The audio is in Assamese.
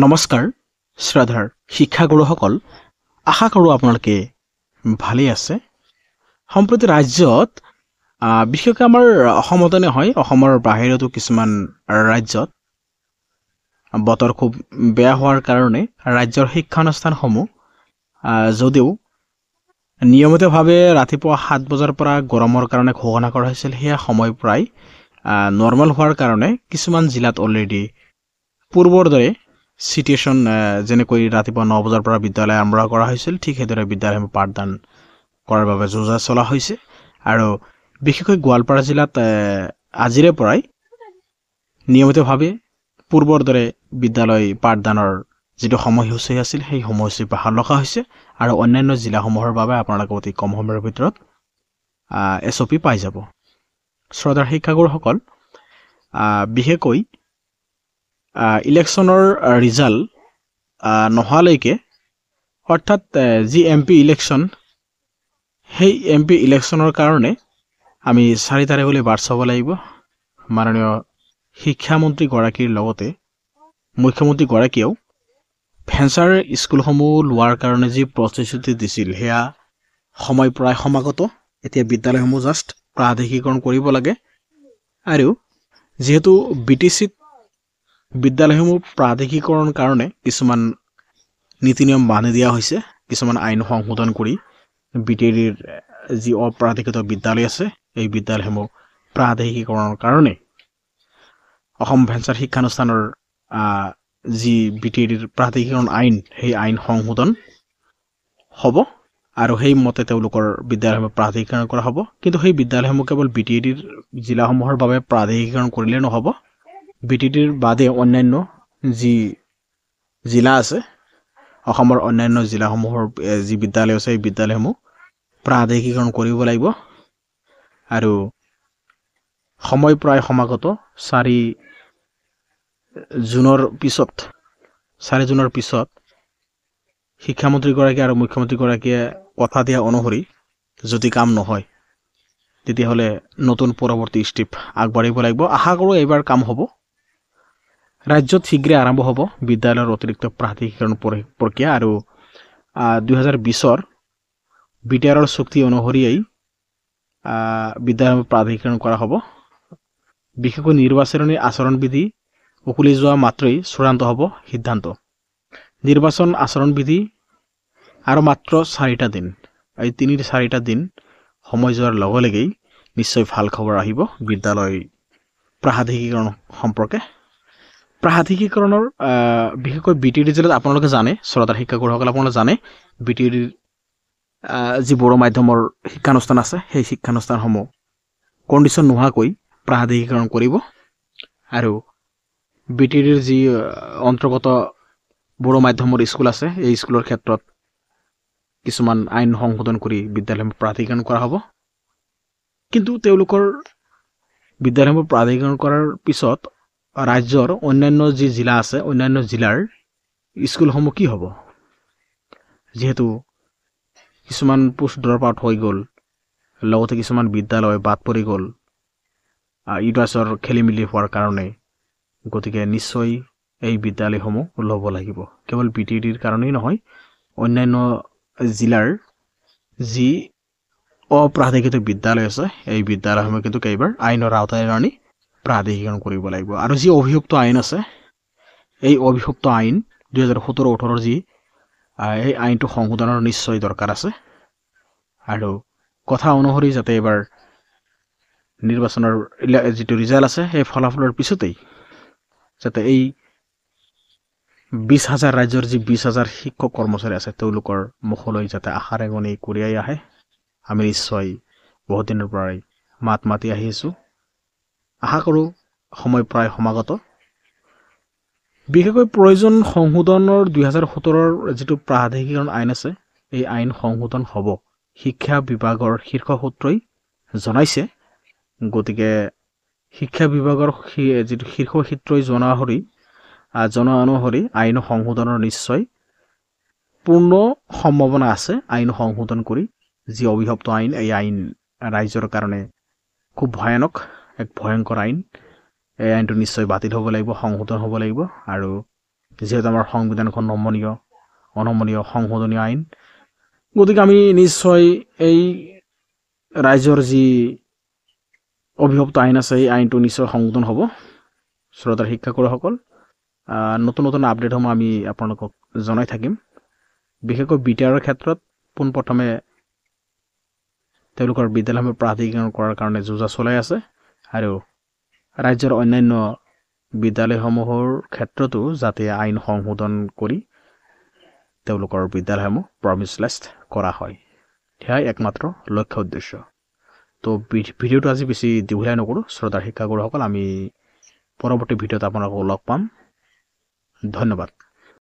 নমস্কাৰ শ্ৰদ্ধাৰ শিক্ষাগুৰুসকল, আশা কৰোঁ আপোনালোকে ভালেই আছে। সম্প্ৰতি ৰাজ্যত বিশেষকৈ আমাৰ অসমতে নহয়, অসমৰ বাহিৰতো কিছুমান ৰাজ্যত বতৰ খুব বেয়া হোৱাৰ কাৰণে ৰাজ্যৰ শিক্ষানুষ্ঠানসমূহ যদিও নিয়মিতভাৱে ৰাতিপুৱা 7 বজাৰ পৰা গৰমৰ কাৰণে ঘোষণা কৰা হৈছিল, সেয়া সময় প্ৰায় নৰ্মেল হোৱাৰ কাৰণে কিছুমান জিলাত অলৰেডি পূৰ্বৰ দৰে চিটুৱেশ্যন যেনেকৈ ৰাতিপুৱা 9 বজাৰ পৰা বিদ্যালয় আৰম্ভ কৰা হৈছিল, ঠিক সেইদৰে বিদ্যালয়সমূহ পাঠদান কৰাৰ বাবে যোজা চলা হৈছে। আৰু বিশেষকৈ গোৱালপাৰা জিলাত আজিৰে পৰাই নিয়মিতভাৱে পূৰ্বৰ দৰে বিদ্যালয় পাঠদানৰ যিটো সময়সূচী আছিল, সেই সময়সূচী বাহাল ৰখা হৈছে। আৰু অন্যান্য জিলাসমূহৰ বাবে আপোনালোকে অতি কম সময়ৰ ভিতৰত SOP পাই যাব। শ্ৰদ্ধাৰ শিক্ষাগুৰুসকল, বিশেষকৈ ইলেকশ্যনৰ ৰিজাল্ট নোহোৱালৈকে, অৰ্থাৎ যি MP ইলেকশ্যন, সেই MP ইলেকশ্যনৰ কাৰণে আমি 4 তাৰিখলৈ বাট চাব লাগিব। মাননীয় শিক্ষামন্ত্ৰীগৰাকীৰ লগতে মুখ্যমন্ত্ৰীগৰাকীয়েও ভেঞ্চাৰ স্কুলসমূহ লোৱাৰ কাৰণে যি প্ৰতিশ্ৰুতি দিছিল, সেয়া সময় প্ৰায় সমাগত। এতিয়া বিদ্যালয়সমূহ জাষ্ট প্ৰাদেশিকৰণ কৰিব লাগে। আৰু যিহেতু BTCত বিদ্যালয়সমূহ প্ৰাদেশিকৰণ কাৰণে কিছুমান নীতি নিয়ম বান্ধি দিয়া হৈছে, কিছুমান আইন সংশোধন কৰি BTDৰ যি অপ্ৰাদেশিত বিদ্যালয় আছে, এই বিদ্যালয়সমূহ প্ৰাদেশিকৰণৰ কাৰণে অসম ভেঞ্চাৰ শিক্ষানুষ্ঠানৰ যি BTDৰ প্ৰাদেশিকৰণ আইন, সেই আইন সংশোধন হ'ব আৰু সেই মতে তেওঁলোকৰ বিদ্যালয়সমূহ প্ৰাদেশিকৰণ কৰা হ'ব। কিন্তু সেই বিদ্যালয়সমূহ কেৱল BTDৰ জিলাসমূহৰ বাবে প্ৰাদেশিকৰণ কৰিলে নহ'ব। BTDৰ বাদে অন্যান্য যি জিলা আছে, অসমৰ অন্যান্য জিলাসমূহৰ যি বিদ্যালয় আছে, এই বিদ্যালয়সমূহ প্ৰাদেশিকৰণ কৰিব লাগিব। আৰু সময় প্ৰায় সমাগত 4 জুনৰ পিছত শিক্ষামন্ত্ৰীগৰাকী আৰু মুখ্যমন্ত্ৰীগৰাকীয়ে কথা দিয়া অনুসৰি যদি কাম নহয়, তেতিয়াহ'লে নতুন পৰৱৰ্তী ষ্টেপ আগবাঢ়িব লাগিব। আশা কৰোঁ এইবাৰ কাম হ'ব। ৰাজ্যত শীঘ্ৰে আৰম্ভ হ'ব বিদ্যালয়ৰ অতিৰিক্ত প্ৰাদেশিকৰণ প্ৰক্ৰিয়া। আৰু 2020ৰ BTRৰ চুক্তি অনুসৰিয়েই বিদ্যালয়সমূহ প্ৰাদেশিকৰণ কৰা হ'ব। বিশেষকৈ নিৰ্বাচনী আচৰণবিধি উকলি যোৱা মাত্ৰই চূড়ান্ত হ'ব সিদ্ধান্ত। নিৰ্বাচন আচৰণবিধি আৰু মাত্ৰ 4টা দিন, এই 3-4টা দিন সময় যোৱাৰ লগে লগেই নিশ্চয় ভাল খবৰ আহিব বিদ্যালয় প্ৰাদেশিকৰণ সম্পৰ্কে। প্ৰাদেশিকৰণৰ বিশেষকৈ BTD জিলাত আপোনালোকে জানে, শ্ৰদ্ধাৰ শিক্ষাগুৰুসকল, আপোনালোকে জানে BTDৰ যি বড়ো মাধ্যমৰ শিক্ষানুষ্ঠান আছে, সেই শিক্ষানুষ্ঠানসমূহ কণ্ডিশ্যন নোহোৱাকৈ প্ৰাদেশিকৰণ কৰিব। আৰু BTDৰ যি অন্তৰ্গত বড়ো মাধ্যমৰ স্কুল আছে, এই স্কুলৰ ক্ষেত্ৰত কিছুমান আইন সংশোধন কৰি বিদ্যালয়সমূহ প্ৰাদেশিকৰণ কৰা হ'ব। কিন্তু তেওঁলোকৰ বিদ্যালয়সমূহ প্ৰাদেশিকৰণ কৰাৰ পিছত ৰাজ্যৰ অন্যান্য যি জিলা আছে, অন্যান্য জিলাৰ স্কুলসমূহ কি হ'ব? যিহেতু কিছুমান পোষ্ট ড্ৰপ আউট হৈ গ'ল, লগতে কিছুমান বিদ্যালয় বাদ পৰি গ'ল ইউটাছৰ খেলিমেলি হোৱাৰ কাৰণে, গতিকে নিশ্চয় এই বিদ্যালয়সমূহ ল'ব লাগিব। কেৱল BTDৰ কাৰণেই নহয়, অন্যান্য জিলাৰ যি অপ্ৰাদেশিত বিদ্যালয় আছে, এই বিদ্যালয়সমূহ কিন্তু এইবাৰ আইনৰ আওতাৰে আনি প্ৰাদেশিকৰণ কৰিব লাগিব। আৰু যি অভিযুক্ত আইন আছে, এই অভিযুক্ত আইন 2017-18 যি এই আইনটো সংশোধনৰ নিশ্চয় দৰকাৰ আছে। আৰু কথা অনুসৰি যাতে এইবাৰ নিৰ্বাচনৰ যিটো ৰিজাল্ট আছে, সেই ফলাফলৰ পিছতেই যাতে এই 20,000 ৰাজ্যৰ যি 20,000 শিক্ষক কৰ্মচাৰী আছে, তেওঁলোকৰ মুখলৈ যাতে আশাৰ ৰেঙনি কঢ়িয়াই আহে। আমি নিশ্চয় বহুত দিনৰ পৰাই মাত মাতি আহিছোঁ। আশা কৰোঁ সময় প্ৰায় সমাগত। বিশেষকৈ প্ৰয়োজন সংশোধনৰ 2017ৰ যিটো প্ৰাদেশিকৰণ আইন আছে, এই আইন সংশোধন হ'ব, শিক্ষা বিভাগৰ শীৰ্ষ সূত্ৰই জনাইছে। গতিকে শিক্ষা বিভাগৰ যিটো শীৰ্ষ সূত্ৰই জনোৱা অনুসৰি আইন সংশোধনৰ নিশ্চয় পূৰ্ণ সম্ভাৱনা আছে। আইন সংশোধন কৰি যি অভিশপ্ত আইন, এই আইন ৰাইজৰ কাৰণে খুব ভয়ানক, এক ভয়ংকৰ আইন। এই আইনটো নিশ্চয় বাতিল হ'ব লাগিব, সংশোধন হ'ব লাগিব। আৰু যিহেতু আমাৰ সংবিধানখন অনমনীয় সংশোধনী আইন, গতিকে আমি নিশ্চয় এই ৰাজ্যৰ যি অভিভপ্ত আইন আছে এই আইনটো নিশ্চয় সংশোধন হ'ব। শ্ৰোতাৰ শিক্ষাগুৰুসকল, নতুন নতুন আপডেটসমূহ আমি আপোনালোকক জনাই থাকিম। বিশেষকৈ BTR ক্ষেত্ৰত পোনপ্ৰথমে তেওঁলোকৰ বিদ্যালয়সমূহ প্ৰাধিকৰণ কৰাৰ কাৰণে যোজা চলাই আছে, আৰু ৰাজ্যৰ অন্যান্য বিদ্যালয়সমূহৰ ক্ষেত্ৰতো যাতে আইন সংশোধন কৰি তেওঁলোকৰ বিদ্যালয়সমূহ প্ৰভিঞ্চিয়েলাইজড কৰা হয়, সেয়াই একমাত্ৰ লক্ষ্য উদ্দেশ্য। তো ভিডিঅ'টো আজি বেছি দীঘলীয়া নকৰোঁ। শ্ৰোতাৰ শিক্ষাগুৰুসকল, আমি পৰৱৰ্তী ভিডিঅ'ত আপোনালোকক লগ পাম। ধন্যবাদ।